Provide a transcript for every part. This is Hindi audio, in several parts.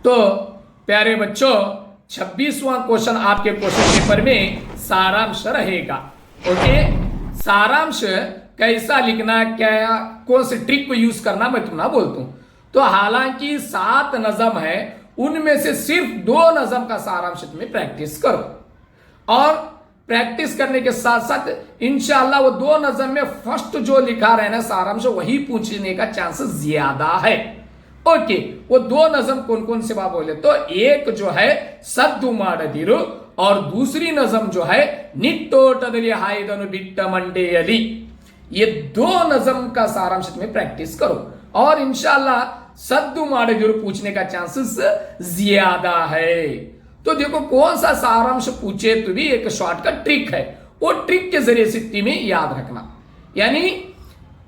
तो प्यारे बच्चों 26वां क्वेश्चन आपके क्वेश्चन पेपर में सारांश रहेगा। ओके, सारांश कैसा लिखना, क्या कौन सी ट्रिक को यूज करना मैं तुम्हें बोलता हूं। तो हालांकि 7 नज़म है, उनमें से सिर्फ 2 नज़म का सारांश तुम्हें प्रैक्टिस करो और प्रैक्टिस करने के साथ साथ इंशाल्लाह वो 2 नज़म में फर्स्ट जो लिखा रहे ना सारांश वही पूछने का चांसेस ज्यादा है। ओके, वो 2 नज़म कौन कौन से बात बोले तो एक जो है सद्दु माडदिरु और दूसरी नज़म जो है निट्टोटदली हाइदनु बिट्ट मंडेयली। ये 2 नज़म का सारांश में प्रैक्टिस करो और इंशाल्लाह सद्दु माडदिरु पूछने का चांसेस ज्यादा है। तो देखो कौन सा सारांश पूछे तो भी एक शॉर्टकट ट्रिक है, वो ट्रिक के जरिए से तुम्हें याद रखना। यानी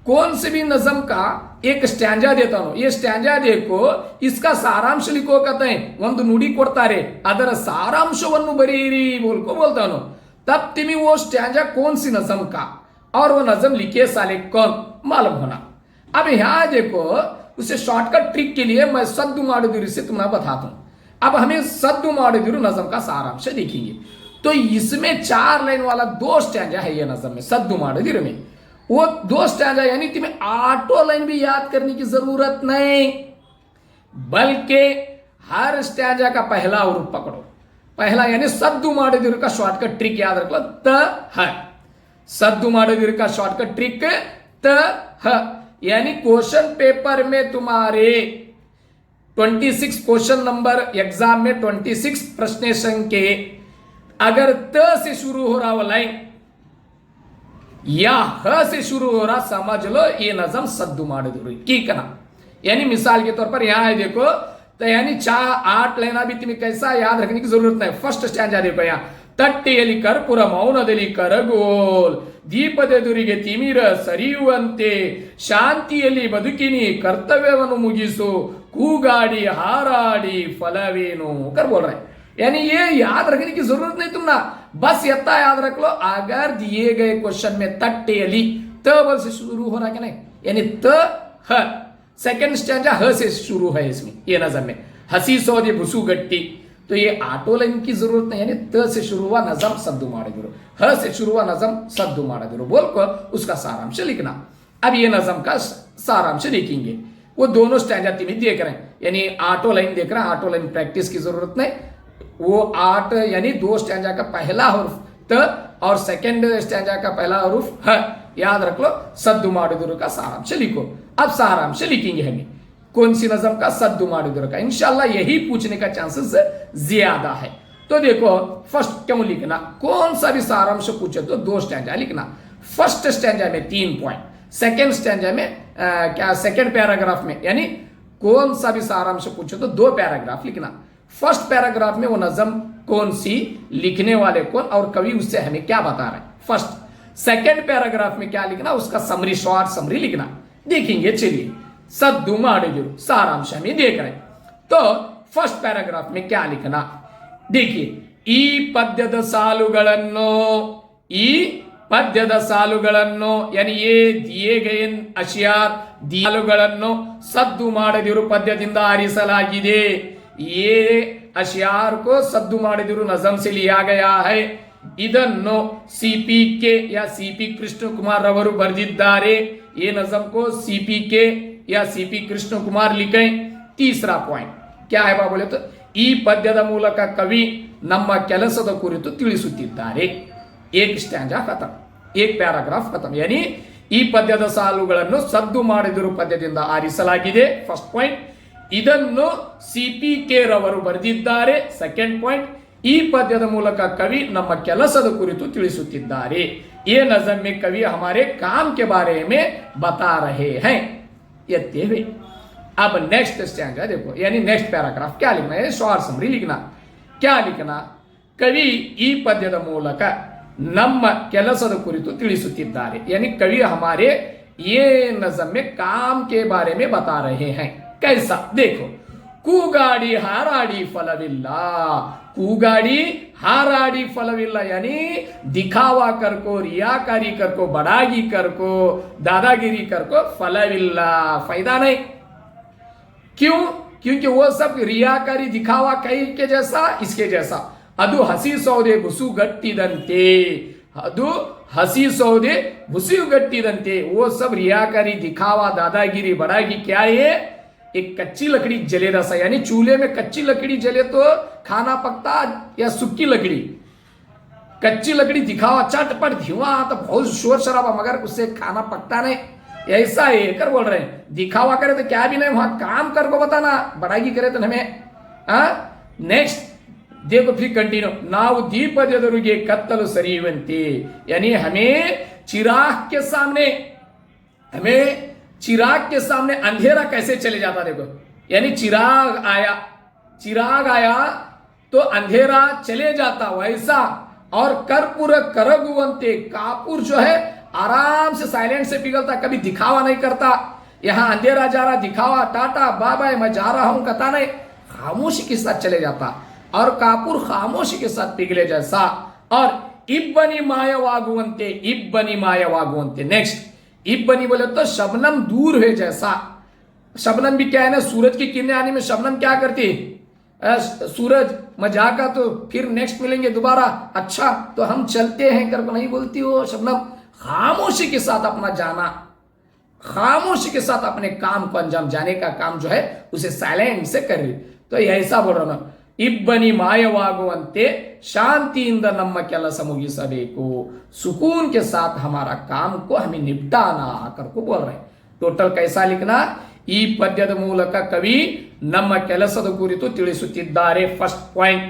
कौन से भी नज़म का एक स्टैंजा देता हूं, ये स्टैंजा देखो, इसका सारांश लिखो कहते हैं ಒಂದು ನುಡಿ ಕೊಡ್ತಾರೆ ಅದರ सारांशವನ್ನು ಬರೆಯಿರಿ बोलको बोलता हूं। तब तुम्हें वो स्टैंजा कौन सी नज़म का और वो नज़म लिखे साले कौन मालूम होना। अब यहां देखो उसे शॉर्टकट ट्रिक के लिए मैं सद्दु माडदिरु से तुम्हें बताता हूं। अब हमें सद्दु माडदिरु नज़म का सारांश देखेंगे। तो इसमें 4 लाइन वाला 2 स्टैंजा है ये नज़म में, सद्दु माडदिरु में वो 2 स्टैंजा, यानी तुम्हें 8 लाइन भी याद करने की जरूरत नहीं, बल्कि हर स्टैंजा का पहला रूप पकड़ो। पहला यानी सद्दु माडदिरु का शॉर्टकट ट्रिक याद रख लो, त है। सद्दु माडदिरु का शॉर्टकट ट्रिक त है, यानी क्वेश्चन पेपर में तुम्हारे 26 क्वेश्चन नंबर एग्जाम में 26 प्रश्न संख्या अगर त से शुरू हो रहा वो लाइन या ह से शुरू हो रहा समझ लो ये नज़म सद्दु माडदिरु की कना। यानी मिसाल के तौर पर यहां है देखो, तो यानी 8 लाइन भी तुम्हें कैसा याद रखने की जरूरत नहीं। फर्स्ट स्टैंजा देखो, यहाँ ತಟ್ಟೆಯಲ್ಲಿ ಕರ್ಪೂರ ಮೌನದಲ್ಲಿ ಕರಗೋಲ್ ದೀಪದೆದುರಿಗೆ ತಿಮಿರ ಸರಿಯುವಂತೆ ಶಾಂತಿಯಲ್ಲಿ ಬದುಕಿನಿ ಕರ್ತವ್ಯವನ್ನು ಮುಗಿಸು ಕೂಗಾಡಿ ಹಾರಾಡಿ फलवेनु कर बोल रहे हैं। यानी ये याद रखने की जरूरत नहीं तुमना, बस इतना याद रख लो अगर दिए गए क्वेश्चन में तट्टेली त बल से शुरू हो रहा है कि नहीं, यानी त ह सेकंड स्टैंजा ह से शुरू है इसमें ये नज़म में, हसी सौदे भुसु गट्टी, तो ये 8 लाइन की जरूरत नहीं। यानी त से शुरू हुआ नज़म सद्दु माडदिरु, ह से शुरू हुआ नज़म सद्दु माडदिरु बोल को उसका सारांश लिखना। अब ये नज़म का सारांश देखेंगे, वो दोनों स्टैंजा तुम्हें देख रहे हैं, यानी 8 लाइन देख रहे हैं, 8 लाइन प्रैक्टिस की जरूरत नहीं। वो 8 यानी 2 स्टैंजा का पहला हरूफ त और सेकंड स्टैंजा का पहला हरूफ ह याद रख लो। सद्दु माडदिरु का सारांश लिखो। अब सारांश लिखेंगे हमें कौन सी नज़म का, सद्दु माडदिरु का। इंशाल्लाह यही पूछने का चांसेस ज्यादा है। तो देखो फर्स्ट क्यों लिखना, कौन सा भी सारांश पूछे तो 2 स्टैंजा लिखना। फर्स्ट स्टैंजा में 3 पॉइंट, सेकंड स्टैंजा में क्या सेकंड पैराग्राफ में, यानी कौन सा भी सारांश पूछे तो 2 पैराग्राफ लिखना। फर्स्ट पैराग्राफ में वो नज़म कौन सी, लिखने वाले कौन और कवि उससे हमें क्या बता रहे हैं, फर्स्ट। सेकंड पैराग्राफ में क्या लिखना, उसका समरी, शॉर्ट समरी लिखना। देखेंगे चलिए सद्दु माडदिरु सारांश हमें देख रहे हैं। तो फर्स्ट पैराग्राफ में क्या लिखना देखिए, ಈ ಪದ್ಯದ ಸಾಲುಗಳನ್ನು, ಈ ಪದ್ಯದ ಸಾಲುಗಳನ್ನು यानी ये दिए गए अशियार ಸಾಲುಗಳನ್ನು ಸದ್ದು ಮಾಡದಿರು ಪದ್ಯದಿಂದ ಆರಿಸಲಾಗಿದೆ। ये अशियार को सद्दु ಮಾಡದಿರು नज़म से लिया गया है। ಇದನ್ನು CPK या CP कृष्ण कुमार रವರು ಬರೆದಿದ್ದಾರೆ। ये नज़म को CPK या CP कृष्ण कुमार लिखे। तीसरा पॉइंट क्या है बा बोले तो, ಈ ಪದ್ಯದ ಮೂಲಕ ಕವಿ ನಮ್ಮ ಕೆಲಸದ ಕುರಿತು ತಿಳಿಸುತ್ತಿದ್ದಾರೆ। एक स्टैंजा खत्म, एक पैराग्राफ खत्म, यानी ಈ ಪದ್ಯದ ಸಾಲುಗಳನ್ನು ಸದ್ದು ಮಾಡಿದಿರು ಪದ್ಯದಿಂದ ಆರಿಸಲಾಗಿದೆ, ಫಸ್ಟ್ ಪಾಯಿಂಟ್। ಇದನ್ನು CPK ರವರು ಬರೆದಿದ್ದಾರೆ, ಸೆಕೆಂಡ್ ಪಾಯಿಂಟ್। ಈ ಪದ್ಯದ ಮೂಲಕ ಕವಿ ನಮ್ಮ ಕೆಲಸದ ಕುರಿತು ತಿಳಿಸುತ್ತಿದ್ದಾರೆ। ये नज़म में कवि हमारे काम के बारे में बता रहे हैं। ये अब नेक्स्ट स्टैंजा देखो, यानी नेक्स्ट पैराग्राफ क्या लिखना है, शॉर्ट समरी लिखना। क्या लिखना, कवि ಈ ಪದ್ಯದ ಮೂಲಕ ನಮ್ಮ ಕೆಲಸದ ಕುರಿತು ತಿಳಿಸುತ್ತಿದ್ದಾರೆ, यानी कवि हमारे ये नज़म में काम के बारे में बता रहे हैं। कैसा देखो, ಕೂಗಾಡಿ ಹಾರಾಡಿ ಫಲವಿಲ್ಲ, ಕೂಗಾಡಿ हाराड़ी फलविल्ला, यानी दिखावा कर को, रियाकारी कर को, बड़ागी कर को, दादागिरी कर को फलविल्ला, फायदा नहीं। क्यों, क्योंकि वो सब रियाकारी दिखावा कई के जैसा इसके जैसा। अदु हसी सौदे भुसु गट्टिदंते, अदु हसी सौदे भुसु गट्टिदंते, वो सब रियाकारी दिखावा दादागिरी बड़ागी क्या है? एक कच्ची लकड़ी जले रसा, यानी चूल्हे में कच्ची लकड़ी जले तो खाना पकता, या सूखी लकड़ी? कच्ची लकड़ी दिखावा चटपट धीवा तो बहुत शोर शराबा, मगर उससे खाना पकता नहीं। ऐसा है कर बोल रहे हैं, दिखावा करे तो क्या भी नहीं, वहां काम कर को बताना, बड़ाई करे तो हमें। नेक्स्ट देखो फिर कंटिन्यू, नाउ दीप जदरुगे कत्तलु सरीवंती, यानी हमें चिराग के सामने, हमें चिराग के सामने अंधेरा कैसे चले जाता देखो, यानी चिराग आया तो अंधेरा चले जाता वैसा। और कर्पूर करगुवंते, कापूर जो है आराम से साइलेंट से पिघलता, कभी दिखावा नहीं करता। यहां अंधेरा जा रहा, दिखावा टाटा बाय बाय मैं जा रहा हूं कहता नहीं, खामोशी के साथ चले जाता। और कापूर खामोशी के साथ पिघले जैसा। और इब्बनी मायवागुवंते, इब्बनी मायवागुवंते। नेक्स्ट इब्बनी बोले तो शबनम दूर है जैसा। शबनम भी क्या है ना, सूरज की किरणें आने में शबनम क्या करती है? सूरज मजाक का, तो फिर नेक्स्ट मिलेंगे दोबारा, अच्छा तो हम चलते हैं कर नहीं बोलती हो शबनम। खामोशी के साथ अपना जाना, खामोशी के साथ अपने काम को अंजाम जाने का काम जो है उसे साइलेंट से कर रही। तो ऐसा बोल रहा हूं, इब्बनी मायवागुवंते शांतिಯಿಂದ ನಮ್ಮ ಕೆಲಸ ಮುಗಿಸಬೇಕು, सुकून के साथ हमारा काम को हमें निपटाना करको बोल रहे हैं। टोटल कैसा लिखना, ಈ ಪದ್ಯದ ಮೂಲಕ ಕವಿ ನಮ್ಮ ಕೆಲಸದ ಕುರಿತು ತಿಳಿಸುತ್ತಿದ್ದಾರೆ, ಫಸ್ಟ್ ಪಾಯಿಂಟ್।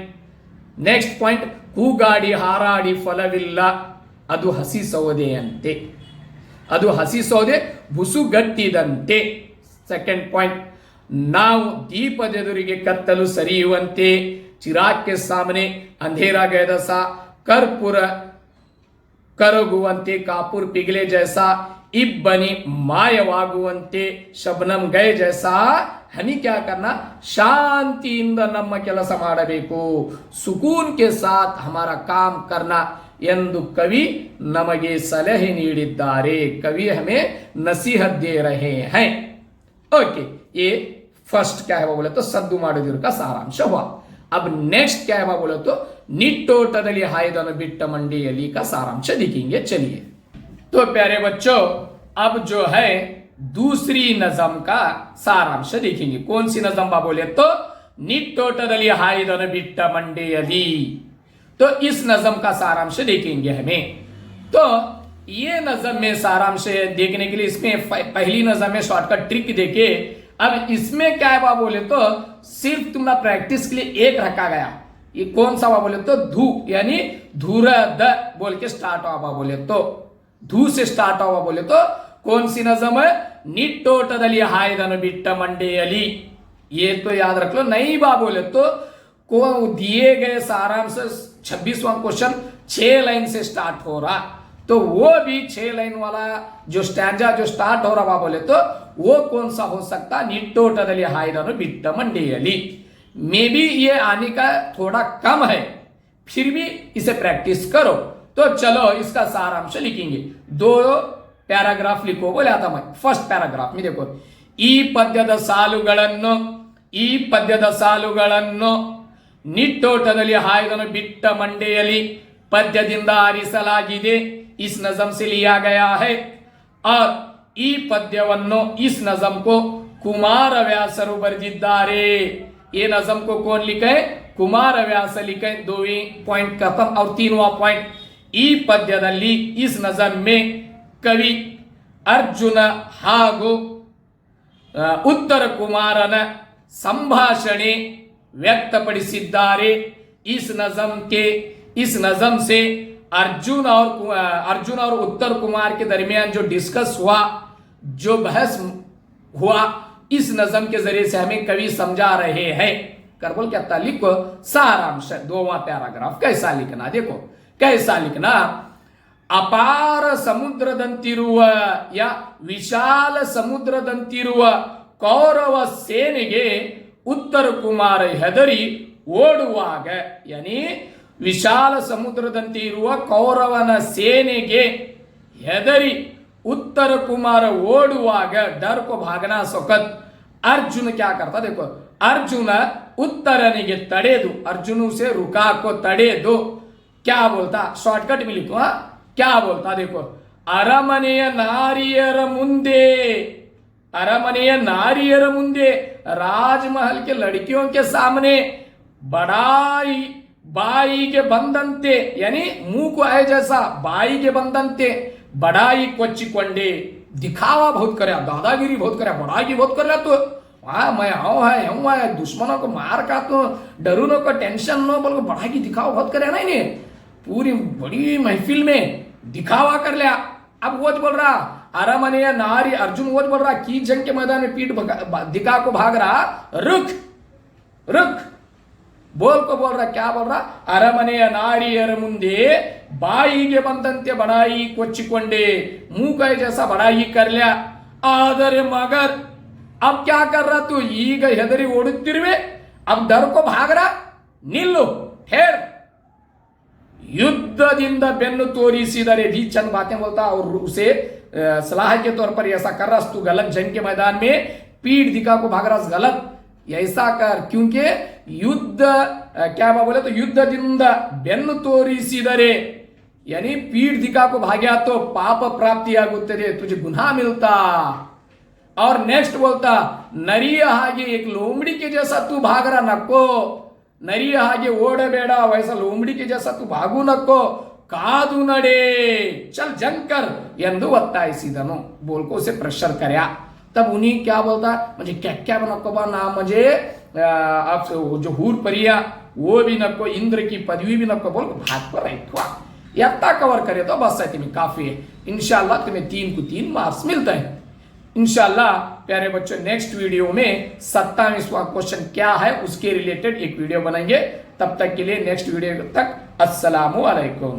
ನೆಕ್ಸ್ಟ್ ಪಾಯಿಂಟ್, ಕೂಗಾಡಿ ಹಾರಾಡಿ ಫಲವಿಲ್ಲ, ಅದು ಹಸಿ ಸೌದೆಯಂತೆ, ಅದು ಹಸಿ ಸೌದೆ ಬುಸುಗಟ್ಟಿದಂತೆ। ಸೆಕೆಂಡ್ ಪಾಯಿಂಟ್, ನಾವು ದೀಪದೆದುರಿಗೆ ಕತ್ತಲು ಸರಿಯುವಂತೆ, चिराग के सामने अंधेरा गए दसा, कर्पूर करगुवंते, कापूर पिघले जैसा, इब्बनी मायवागुवंते, शबनम गए जैसा हमें क्या करना, ಶಾಂತಿಯಿಂದ ನಮ್ಮ ಕೆಲಸ ಮಾಡಬೇಕು, सुकून के साथ हमारा काम करना ಎಂದು कवि नमगे सलहे ನೀಡಿದ್ದಾರೆ। कवि हमें नसीहत दे रहे हैं। ओके, ये फर्स्ट क्या है वो बोले तो सद्दु ಮಾಡಿದ್ರು का सारांश हुआ। अब नेक्स्ट क्या है वो बोले तो निट्टोटದಲ್ಲಿ हायदनु बिट्ट मंडिಯಲ್ಲಿ का सारांश दिखेंगे। चलिए तो प्यारे बच्चों, अब जो है दूसरी नज़म का सारांश देखेंगे। कौन सी नज़म बा बोले तो निट्टोटದಲ್ಲಿ हायदनु बिट्ट मंडिಯಲ್ಲಿ। तो इस नज़म का सारांश देखेंगे हमें। तो ये नज़म में सारांश देखने के लिए इसमें पहली नज़म में शॉर्टकट ट्रिक देखे। अब इसमें क्या है बा बोले तो सिर्फ तुम्हारा प्रैक्टिस के लिए एक रखा गया। ये कौन सा बा बोले तो धू, यानी धूर द बोल के स्टार्ट हुआ बोले तो, धू से स्टार्ट हुआ बोले तो कौन सी नज़म है, निट्टोटದಲ್ಲಿ हायदनु बिट्ट मंडिಯಲ್ಲಿ। ये तो याद रख लो। नहीं बा बोले तो को दिए गए सारांश 26वां क्वेश्चन 6 लाइन से स्टार्ट हो रहा, तो वो भी 6 लाइन वाला जो स्टैंजा जो स्टार्ट हो रहा बोले तो वो कौन सा हो सकता, निट्टोटದಲ್ಲಿ हायदनु बिट्ट मंडिಯಲ್ಲಿ। मे बी ये आने का थोड़ा कम है, फिर भी इसे प्रैक्टिस करो। तो चलो इसका सारांश लिखेंगे। 2 पैराग्राफ लिखो बोले आता मैं। फर्स्ट पैराग्राफ में देखो, ಈ ಪದ್ಯದ ಸಾಲುಗಳನ್ನು ನಿಟ್ಟೋಟದಲ್ಲಿ ಹಾಯ್ದನು ಬಿಟ್ಟ ಮಂಡೆಯಲ್ಲಿ ಪದ್ಯದಿಂದ ಆರಿಸಲಾಗಿದೆ। इस नज़म से लिया गया है। और ಈ ಪದ್ಯವನ್ನು इस नज़म को कुमार व्यासರು ಬರೆದಿದ್ದಾರೆ। ये नज़म को कौन लिखे, कुमार व्यास लिखे। 2वीं पॉइंट खत्म। और 3वां पॉइंट, ಈ ಪದ್ಯದಲ್ಲಿ इस नज़म में कवि अर्जुन ಹಾಗೂ उत्तर कुमारನ संभाषणे व्यक्तपಡಿಸಿದ್ದಾರೆ। इस नज़म से अर्जुन और उत्तर कुमार के दरमियान जो डिस्कस हुआ, जो बहस हुआ, इस नज़म के जरिए से हमें कवि समझा रहे हैं। करबोल क्या था, लिखो सारांश 2वां पैराग्राफ कैसा लिखना। देखो कैसा लिखना, ಅಪಾರ ಸಮುದ್ರದಂತಿರುವ या ವಿಶಾಲ ಸಮುದ್ರದಂತಿರುವ ಕೌರವ ಸೇನೆಗೆ ಉತ್ತರ ಕುಮಾರ ಹೆದರಿ ಓಡುವಾಗ, यानी विशाल ಸಮುದ್ರದಂತೆ ಇರುವ ಕೌರವನ ಸೇನೆಗೆ ಹೆದರಿ उत्तर कुमार ओडुवाग, डर को भागना सोकत अर्जुन क्या करता, देखो अर्जुन उत्तरनिगे तड़ेदु, अर्जुन उसे रुका को तड़ेदु क्या बोलता, शॉर्टकट में लिखो, हाँ क्या बोलता देखो, अरमनेय नारियर मुंदे, अरमनेय नारियर मुंदे, राजमहल के लड़कियों के सामने बड़ाई बाई के बंधनते, यानी मुंह को है जैसा बाई के बंधनते, बड़ाई कोच्चिकोंडे, दिखावा बहुत करे, दादागिरी बहुत करे, बड़ाई बहुत कर रहा तो हाँ मैं हूँ है दुश्मनों को मार का तो डरूनों को टेंशन नो बोल बड़ा की दिखावा बहुत करे ना, इन्हें पूरी बड़ी महफिल में दिखावा कर लिया। अब वो बोल रहा अरमनेय नारी, अर्जुन वो बोल रहा की जंग के मैदान में पीठ दिखा को भाग रहा, रुक रुक बोल को बोल रहा, क्या बोल रहा, अरमनेय नारियर मुंदे बाई के बंधनते बड़ाई कोच्चिकोंडे, मुंह का जैसा बड़ाई कर लिया, आदरे मगर अब क्या कर रहा तू, ಈಗ ಹೆದರಿ ಓಡುತ್ತಿರುವೆ, अब डर को भाग रहा, निल्लो ठहर, युद्धದಿಂದ ಬೆನ್ನು तोरिಸಿದರೆ, भी चंद बातें बोलता और उसे सलाह के तौर पर ऐसा कर रहा तू गलत, जंग के मैदान में पीठ दिखा को भाग रहा गलत, ऐसा कर क्योंकि युद्ध क्या बोले तो युद्धದಿಂದ ಬೆನ್ನು तोरिಸಿದರೆ यानी पीठ दिखा को भाग्या तो पाप प्राप्ति आगुತ್ತದೆ, तुझे गुनाह मिलता। और नेक्स्ट बोलता नरिय हागे एक लोमड़ी के जैसा तू भाग रहा नको, नरिय हागे ओडಬೇಡ वैसा लोमड़ी के जैसा तू भागू नको, कादू नडे चल जंग कर ಎಂದು ಒತ್ತಾಯಿಸಿದನು, बोल को उसे प्रेशर करया। तब उन्हीं क्या बोलता म्हणजे क्या नको बा ना, म्हणजे आप जो हूर परिया वो भी नको, इंद्र की पदवी भी नको, बोल भाग पर बैठा, इतना कवर करे तो बस है तुम्हें काफी है। इंशाल्लाह तुम्हें 3 को 3 मार्क्स मिलते हैं इंशाल्लाह। प्यारे बच्चों नेक्स्ट वीडियो में 27वां क्वेश्चन क्या है उसके रिलेटेड एक वीडियो बनाएंगे, तब तक के लिए नेक्स्ट वीडियो तक अस्सलामु अलैकुम।